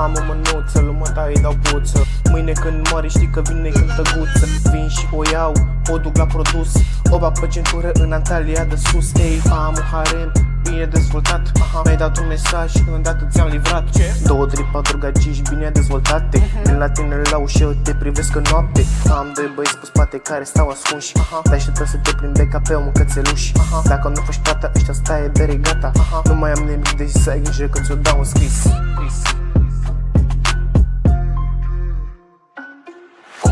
Am o mânuță, lui măta îi dau buță. Mâine când moare știi că vine cântăguță. Vin și o iau, o duc la produs. O bag pe centură în Antalya de sus. Ei, am un harem bine dezvoltat. Mi-ai dat un mesaj și când îndată ți-am livrat. Două dripaturi gagici bine dezvoltate. Vin la tine la ușă, eu te privesc în noapte. Am doi băieți pe spate care stau ascunși. Te așteptă să te plimbe ca pe un cățeluș. Dacă nu faci plata, ăștia stai bere gata. Nu mai am nimic de zis, să ai grijă că ți-o dau în scris.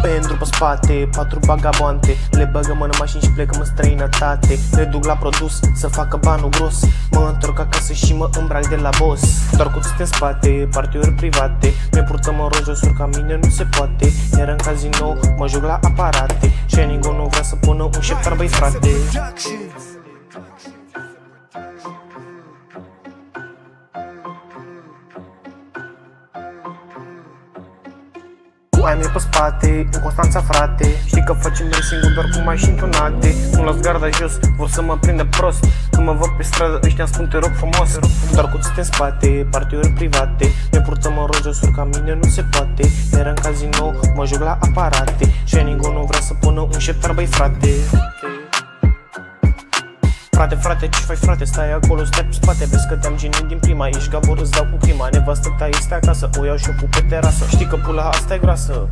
Pentru pe spate, 4 bagabante. Le băgăm în mașini și plecăm în străinătate. Le duc la produs să facă banul gros. Mă întorc acasă și mă îmbrac de la boss. Doar cu țute în spate, partiuri private. Ne purtăm în rojosuri, ca mine nu se poate. Iar în casino mă joc la aparate. Shining-ul nu vrea să pună un șeptar, băi frate. Ai mei pe spate, în Constanța frate. Știi că facem merg singur doar cu mașini tunate. Nu las garda jos, vor să mă prindă prost. Când mă văd pe stradă, ăștia îmi spun te rog frumos. Doar cu țute în spate, partiuri private. Ne purtăm în rojosuri, ca mine nu se poate. Iar în casino mă joc la aparate. Shining-ul nu vrea să pună un șeptar, băi frate. Frate, ce faci frate? Stai acolo, stai pe spate. Vezi că te-am ginit din prima. Ești Gabor, îți dau cu prima. Nevastă ta este acasă, o iau și o pun pe terasă. Știi că pula asta e grasă.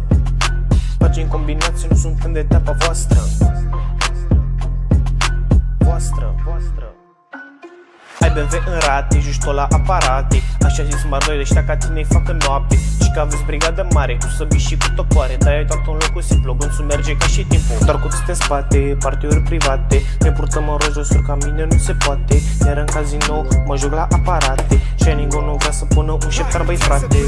Facem combinații, nu suntem de etapa voastră. Ai BMW în rate, juci tot la aparate. Așa zis maroi, ăștia ca tine-i fac în noapte. Și că aveți brigadă mare, tu să vii și cu topoare. Dar ai dat un locul simplu, gânțul merge ca și timpul. Doar cu țute în spate, partiuri private. Ne purtăm în rojosuri, ca mine nu se poate. Iar în casino mă joc la aparate. Shining-ul nu vrea să pună un șeptar, băi frate.